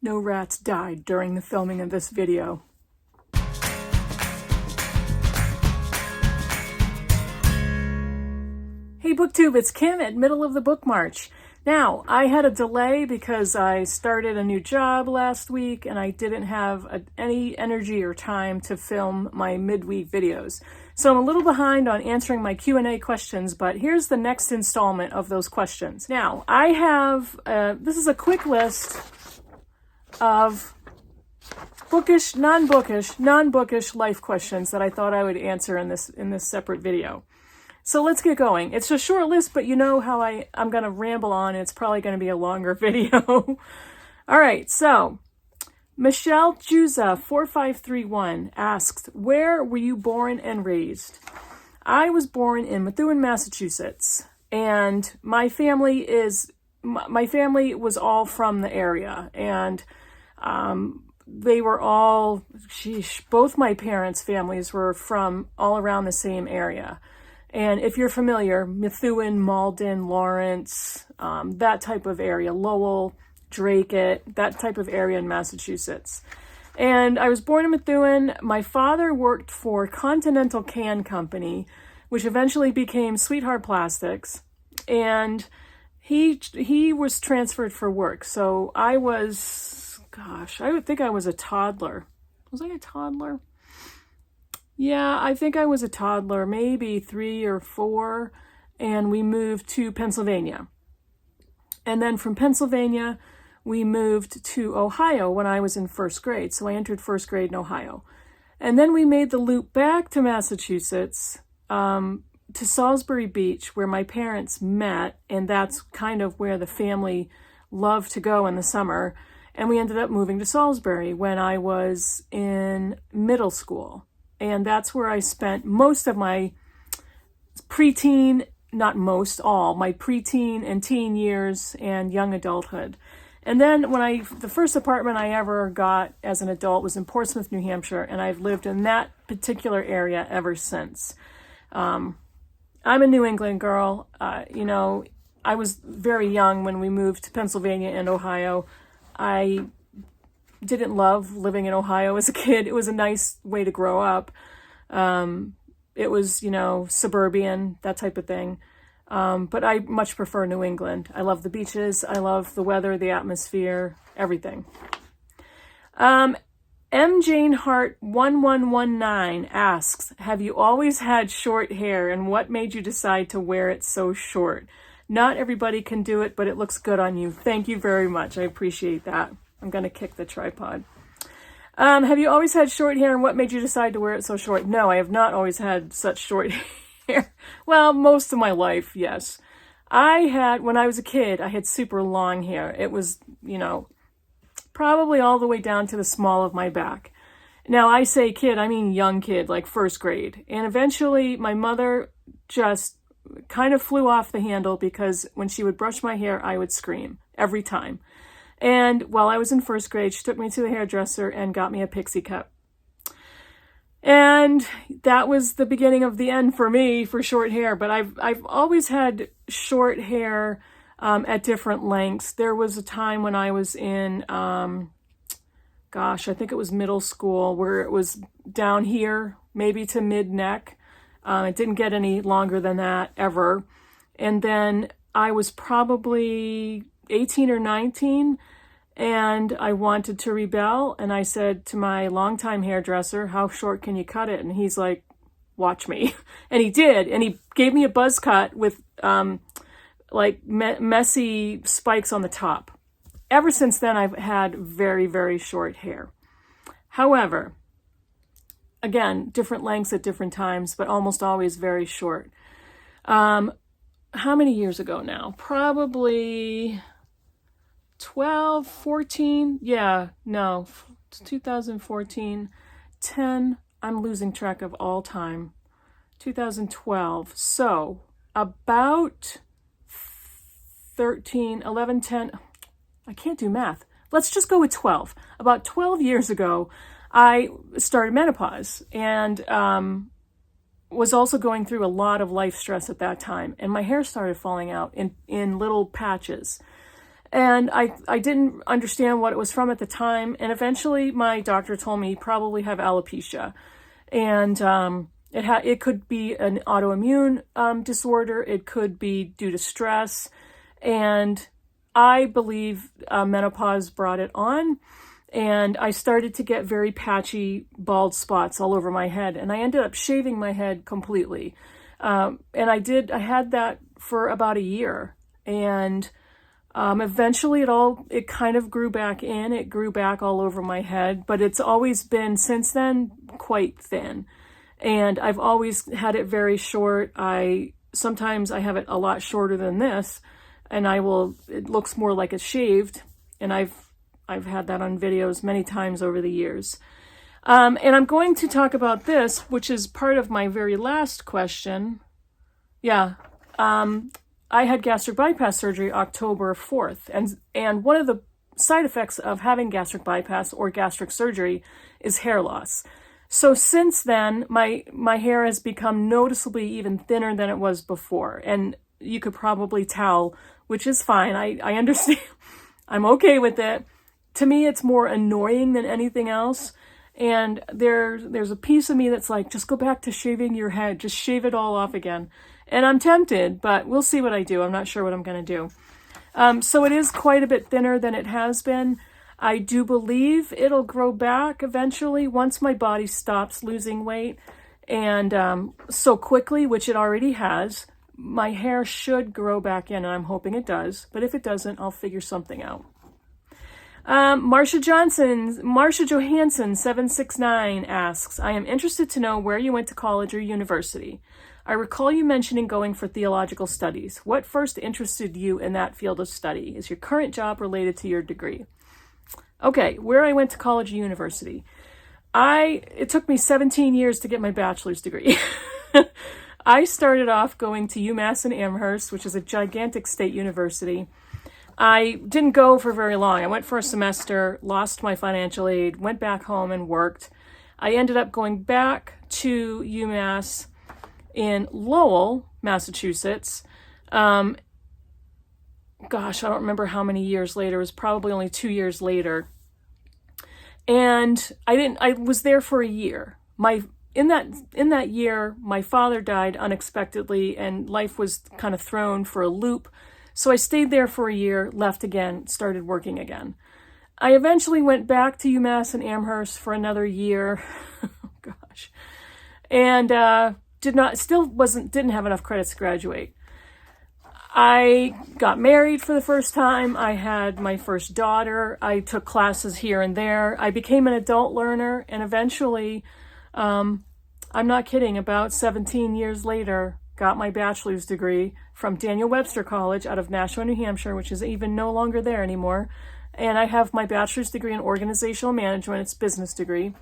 No rats died during the filming of this video. Hey BookTube, it's Kim at Middle of the Book March. Now, I had a delay because I started a new job last week and I didn't have any energy or time to film my midweek videos. So I'm a little behind on answering my Q&A questions, but here's the next installment of those questions. Now, I have, this is a quick list of bookish, non-bookish life questions that I thought I would answer in this separate video. So let's get going. It's a short list, but you know how I'm going to ramble on. It's probably going to be a longer video. All right, so Michelle Juza 4531 asks, where were you born and raised? I was born in Methuen, Massachusetts, and my family was all from the area, and they were all, both my parents' families were from all around the same area. And if you're familiar, Methuen, Malden, Lawrence, that type of area, Lowell, Dracut, that type of area in Massachusetts. And I was born in Methuen. My father worked for Continental Can Company, which eventually became Sweetheart Plastics. And he was transferred for work. So I was, I would think I was a toddler. Was I a toddler? Yeah, I think I was a toddler, maybe 3 or 4, and we moved to Pennsylvania. And then from Pennsylvania, we moved to Ohio when I was in first grade. So I entered first grade in Ohio. And then we made the loop back to Massachusetts, to Salisbury Beach, where my parents met, and that's kind of where the family loved to go in the summer. And we ended up moving to Salisbury when I was in middle school. And that's where I spent most of my preteen, not most, all, my preteen and teen years and young adulthood. And then the first apartment I ever got as an adult was in Portsmouth, New Hampshire, and I've lived in that particular area ever since. I'm a New England girl. I was very young when we moved to Pennsylvania and Ohio. I didn't love living in Ohio as a kid. It was a nice way to grow up. It was, suburban, that type of thing. But I much prefer New England. I love the beaches. I love the weather, the atmosphere, everything. M. Jane Hart 1119 asks, have you always had short hair, and what made you decide to wear it so short? Not everybody can do it, but it looks good on you. Thank you very much. I appreciate that. I'm going to kick the tripod. Have you always had short hair, and what made you decide to wear it so short? No, I have not always had such short hair. Well, most of my life, yes. When I was a kid, I had super long hair. It was, probably all the way down to the small of my back. Now, I say kid, I mean young kid, like first grade. And eventually, my mother just kind of flew off the handle because when she would brush my hair, I would scream every time. And while I was in first grade, she took me to the hairdresser and got me a pixie cut. And that was the beginning of the end for me for short hair. But I've always had short hair at different lengths. There was a time when I was in, I think it was middle school, where it was down here, maybe to mid-neck. It didn't get any longer than that ever. And then I was probably 18 or 19, and I wanted to rebel, and I said to my longtime hairdresser, how short can you cut it? And he's like, watch me. And he did, and he gave me a buzz cut with messy spikes on the top. Ever since then, I've had very, very short hair. However, again, different lengths at different times, but almost always very short. How many years ago now? Probably 12, 14, 2014, 10, I'm losing track of all time, 2012, so about 13, 11, 10, I can't do math, let's just go with 12. About 12 years ago, I started menopause, and was also going through a lot of life stress at that time, and my hair started falling out in little patches. And I didn't understand what it was from at the time. And eventually my doctor told me you probably have alopecia. And it could be an autoimmune disorder. It could be due to stress. And I believe menopause brought it on. And I started to get very patchy bald spots all over my head. And I ended up shaving my head completely. And I had that for about a year. And eventually it kind of grew back in. It grew back all over my head. But it's always been, since then, quite thin. And I've always had it very short. Sometimes I have it a lot shorter than this. And it looks more like it's shaved. And I've had that on videos many times over the years. And I'm going to talk about this, which is part of my very last question. Yeah. I had gastric bypass surgery October 4th. And one of the side effects of having gastric bypass or gastric surgery is hair loss. So since then, my hair has become noticeably even thinner than it was before. And you could probably tell, which is fine. I understand. I'm okay with it. To me, it's more annoying than anything else. And there's a piece of me that's like, just go back to shaving your head. Just shave it all off again. And I'm tempted, but we'll see what I do. I'm not sure what I'm going to do. So it is quite a bit thinner than it has been. I do believe it'll grow back eventually once my body stops losing weight. And so quickly, which it already has, my hair should grow back in, and I'm hoping it does. But if it doesn't, I'll figure something out. Marcia Johansson 769 asks, I am interested to know where you went to college or university. I recall you mentioning going for theological studies. What first interested you in that field of study? Is your current job related to your degree? Okay, where I went to college or university. It took me 17 years to get my bachelor's degree. I started off going to UMass in Amherst, which is a gigantic state university. I didn't go for very long. I went for a semester, lost my financial aid, went back home and worked. I ended up going back to UMass in Lowell, Massachusetts. Gosh, I don't remember how many years later. It was probably only 2 years later. And I was there for a year. In that year, my father died unexpectedly and life was kind of thrown for a loop. So I stayed there for a year, left again, started working again. I eventually went back to UMass in Amherst for another year. Oh, gosh. And didn't have enough credits to graduate. I got married for the first time. I had my first daughter. I took classes here and there. I became an adult learner, and eventually, I'm not kidding, about 17 years later, got my bachelor's degree from Daniel Webster College out of Nashua, New Hampshire, which is even no longer there anymore. And I have my bachelor's degree in organizational management. It's business degree.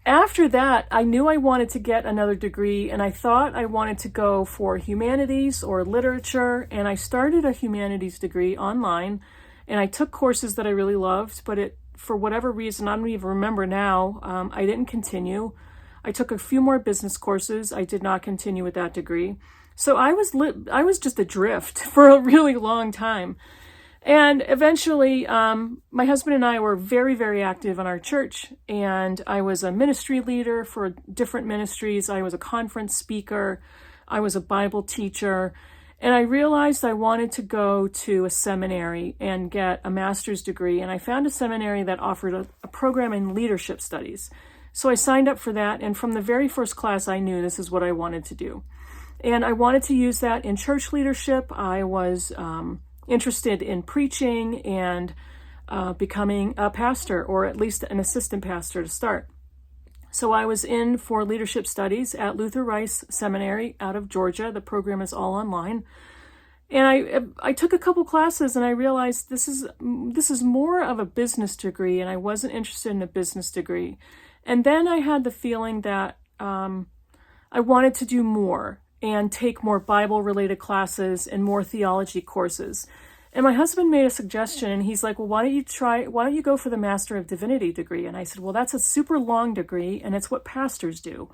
After that, I knew I wanted to get another degree, and I thought I wanted to go for humanities or literature, and I started a humanities degree online, and I took courses that I really loved, but for whatever reason, I don't even remember now, I didn't continue. I took a few more business courses. I did not continue with that degree. So I was just adrift for a really long time. And eventually, my husband and I were very, very active in our church, and I was a ministry leader for different ministries. I was a conference speaker. I was a Bible teacher, and I realized I wanted to go to a seminary and get a master's degree, and I found a seminary that offered a program in leadership studies. So I signed up for that, and from the very first class, I knew this is what I wanted to do. And I wanted to use that in church leadership. I was interested in preaching and becoming a pastor, or at least an assistant pastor to start. So I was in for leadership studies at Luther Rice Seminary out of Georgia. The program is all online. And I took a couple classes and I realized this is more of a business degree, and I wasn't interested in a business degree. And then I had the feeling that I wanted to do more and take more Bible-related classes and more theology courses. And my husband made a suggestion, and he's like, well, why don't you go for the Master of Divinity degree? And I said, well, that's a super long degree, and it's what pastors do.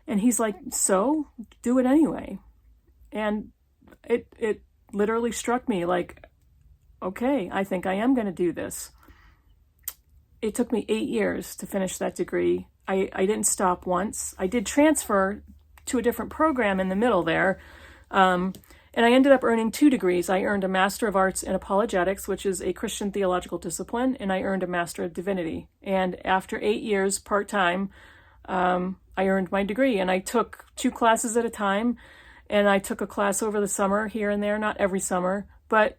And he's like, so do it anyway. And it literally struck me like, okay, I think I am going to do this. It took me 8 years to finish that degree. I didn't stop once. I did transfer to a different program in the middle there. And I ended up earning 2 degrees. I earned a Master of Arts in Apologetics, which is a Christian theological discipline, and I earned a Master of Divinity. And after 8 years, part-time, I earned my degree. And I took 2 classes at a time, and I took a class over the summer here and there, not every summer. But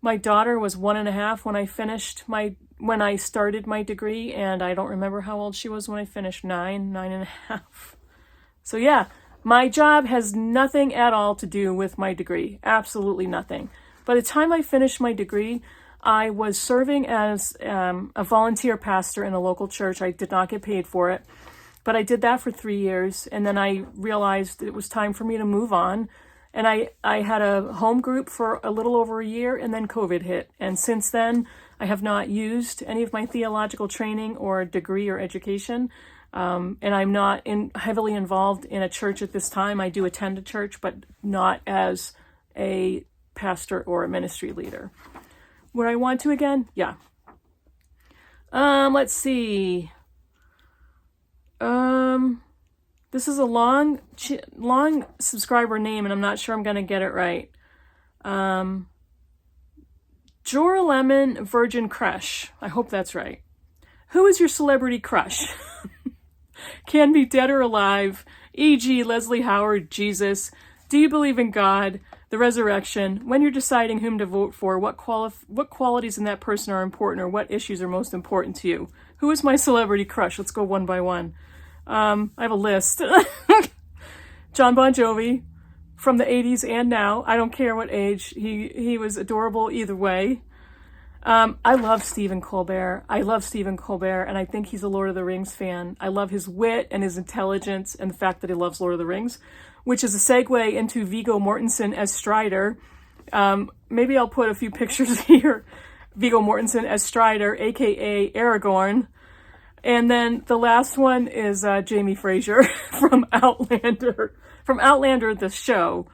my daughter was 1.5 when I started my degree, and I don't remember how old she was when I finished, 9.5. So yeah. My job has nothing at all to do with my degree. Absolutely nothing. By the time I finished my degree, I was serving as a volunteer pastor in a local church. I did not get paid for it, but I did that for 3 years. And then I realized it was time for me to move on. And I had a home group for a little over a year, and then COVID hit. And since then, I have not used any of my theological training or degree or education. And I'm not heavily involved in a church at this time. I do attend a church, but not as a pastor or a ministry leader. Would I want to again? Yeah. Let's see. This is a long subscriber name, and I'm not sure I'm going to get it right. Jora Lemon Virgin Crush. I hope that's right. Who is your celebrity crush? Can be dead or alive, e.g. Leslie Howard, Jesus. Do you believe in God, the resurrection? When you're deciding whom to vote for, what qualities in that person are important, or what issues are most important to you? Who is my celebrity crush? Let's go one by one. I have a list. John Bon Jovi, from the 80s and now. I don't care what age. He was adorable either way. I love Stephen Colbert. And I think he's a Lord of the Rings fan. I love his wit and his intelligence and the fact that he loves Lord of the Rings, which is a segue into Viggo Mortensen as Strider. Maybe I'll put a few pictures here. Viggo Mortensen as Strider, aka Aragorn. And then the last one is Jamie Fraser from Outlander. From Outlander, the show.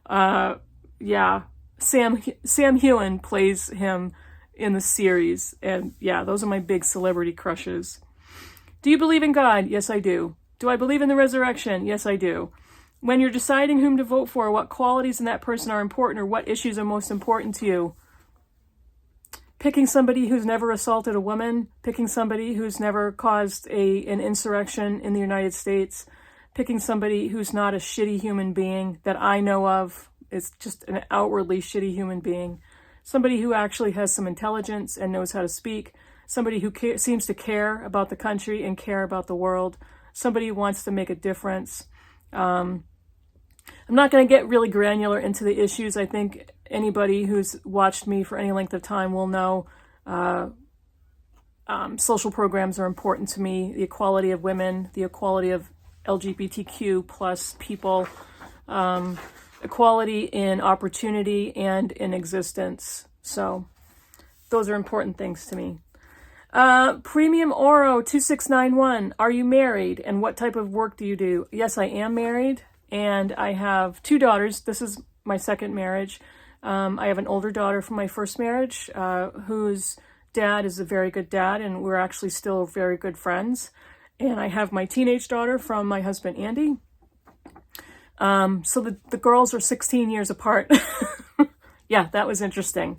Yeah, Sam Heughan plays him in the series. And yeah, those are my big celebrity crushes. Do you believe in God? Yes, I do. Do I believe in the resurrection? Yes, I do. When you're deciding whom to vote for, what qualities in that person are important, or what issues are most important to you? Picking somebody who's never assaulted a woman, picking somebody who's never caused an insurrection in the United States, picking somebody who's not a shitty human being that I know of, is just an outwardly shitty human being. Somebody who actually has some intelligence and knows how to speak. Somebody who seems to care about the country and care about the world. Somebody who wants to make a difference. I'm not going to get really granular into the issues. I think anybody who's watched me for any length of time will know social programs are important to me. The equality of women, the equality of LGBTQ plus people, equality in opportunity and in existence. So those are important things to me. Premium Oro 2691. Are you married? And what type of work do you do? Yes, I am married. And I have 2 daughters. This is my second marriage. I have an older daughter from my first marriage, whose dad is a very good dad, and we're actually still very good friends. And I have my teenage daughter from my husband, Andy. So the girls are 16 years apart. Yeah, that was interesting.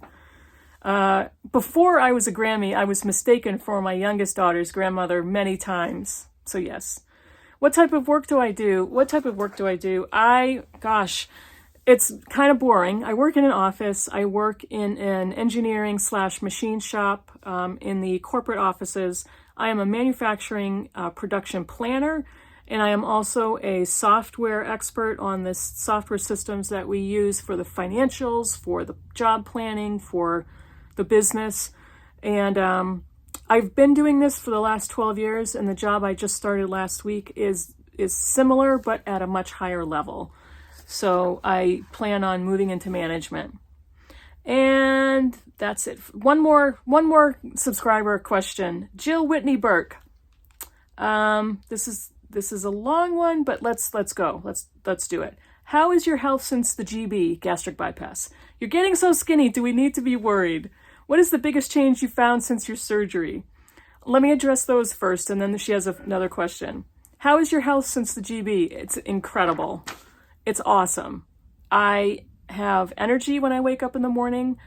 Before I was a Grammy, I was mistaken for my youngest daughter's grandmother many times. So yes. What type of work do I do? It's kind of boring. I work in an office. I work in an engineering/machine shop in the corporate offices. I am a manufacturing production planner, and I am also a software expert on the software systems that we use for the financials, for the job planning, for the business. And I've been doing this for the last 12 years, and the job I just started last week is similar, but at a much higher level. So I plan on moving into management. And that's it. One more subscriber question. Jill Whitney Burke. This is a long one, but let's go. Let's do it. How is your health since the GB, gastric bypass? You're getting so skinny, do we need to be worried? What is the biggest change you found since your surgery? Let me address those first, and then she has another question. How is your health since the GB? It's incredible. It's awesome. I have energy when I wake up in the morning.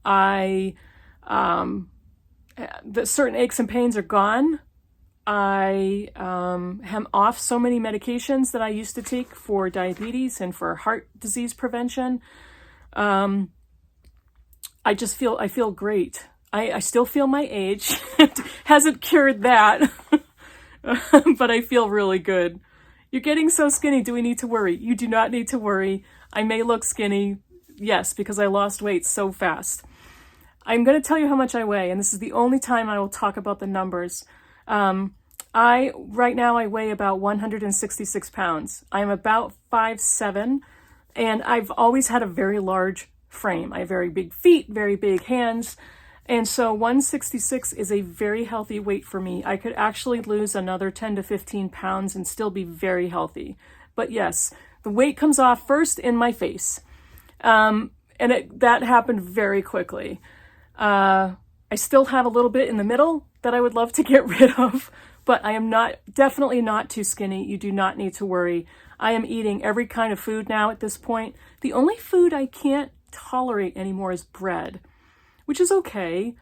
The certain aches and pains are gone. I am off so many medications that I used to take for diabetes and for heart disease prevention. I feel great. I still feel my age. It hasn't cured that, but I feel really good. You're getting so skinny. Do we need to worry? You do not need to worry. I may look skinny, yes, because I lost weight so fast. I'm going to tell you how much I weigh, and this is the only time I will talk about the numbers. Right now I weigh about 166 pounds. I'm about 5'7", and I've always had a very large frame. I have very big feet, very big hands, and so 166 is a very healthy weight for me. I could actually lose another 10 to 15 pounds and still be very healthy. But yes, the weight comes off first in my face, and that happened very quickly. I still have a little bit in the middle that I would love to get rid of, but I am definitely not too skinny. You do not need to worry. I am eating every kind of food now at this point. The only food I can't tolerate anymore is bread, which is okay.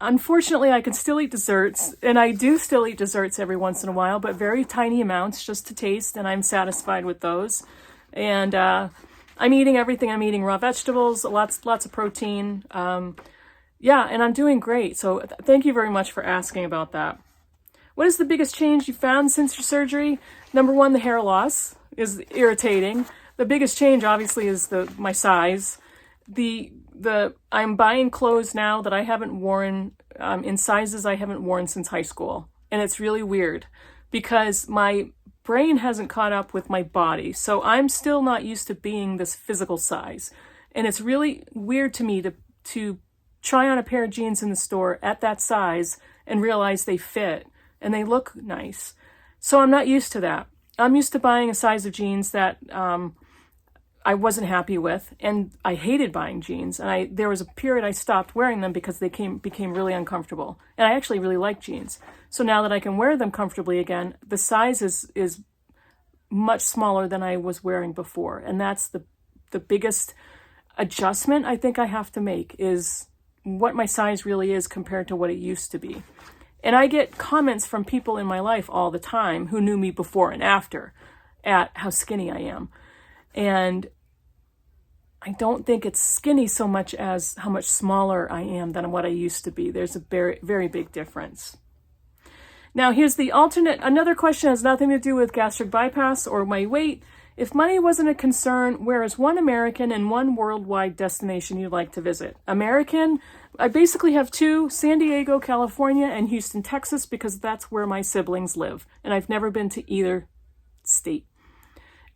Unfortunately, I can still eat desserts, and I do still eat desserts every once in a while, but very tiny amounts just to taste, and I'm satisfied with those. And I'm eating everything. I'm eating raw vegetables, lots of protein. Yeah, and I'm doing great. So thank you very much for asking about that. What is the biggest change you found since your surgery? Number one, the hair loss is irritating. The biggest change, obviously, is my size. I'm buying clothes now that I haven't worn in sizes I haven't worn since high school, and it's really weird because my brain hasn't caught up with my body, so I'm still not used to being this physical size, and it's really weird to me to try on a pair of jeans in the store at that size and realize they fit and they look nice. So I'm not used to that. I'm used to buying a size of jeans that I wasn't happy with, and I hated buying jeans. And there was a period I stopped wearing them because they became really uncomfortable. And I actually really like jeans. So now that I can wear them comfortably again, the size is much smaller than I was wearing before. And that's the biggest adjustment I think I have to make, is what my size really is compared to what it used to be. And I get comments from people in my life all the time who knew me before and after at how skinny I am. And I don't think it's skinny so much as how much smaller I am than what I used to be. There's a very, very big difference. Now here's the alternate. Another question has nothing to do with gastric bypass or my weight. If money wasn't a concern, where is one American and one worldwide destination you'd like to visit? American, I basically have two: San Diego, California, and Houston, Texas, because that's where my siblings live. And I've never been to either state.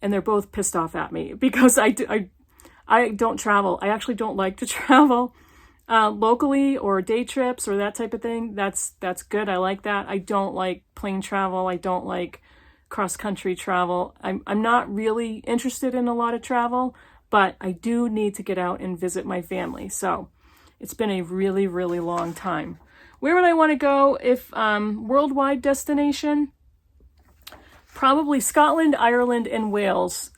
And they're both pissed off at me because I don't travel. I actually don't like to travel locally or day trips or that type of thing. That's good. I like that. I don't like plane travel. I don't like cross-country travel. I'm not really interested in a lot of travel, but I do need to get out and visit my family. So it's been a really, really long time. Where would I want to go if worldwide destination? Probably Scotland, Ireland, and Wales,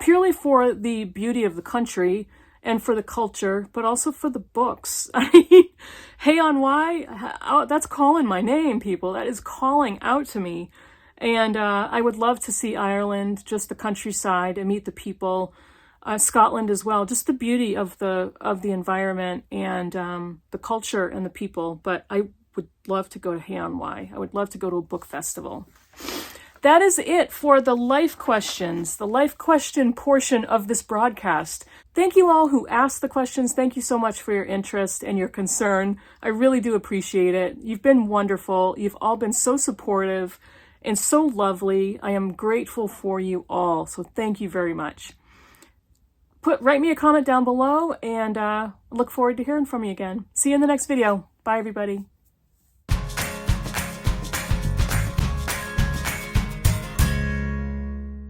purely for the beauty of the country and for the culture, but also for the books. Hey on Why, oh, that's calling my name, people. That is calling out to me. And I would love to see Ireland, just the countryside, and meet the people. Scotland as well, just the beauty of the environment and the culture and the people. But I would love to go to Hey on Why. I would love to go to a book festival. That is it for the life questions, the life question portion of this broadcast. Thank you all who asked the questions. Thank you so much for your interest and your concern. I really do appreciate it. You've been wonderful. You've all been so supportive and so lovely. I am grateful for you all. So thank you very much. Write me a comment down below, and look forward to hearing from you again. See you in the next video. Bye, everybody.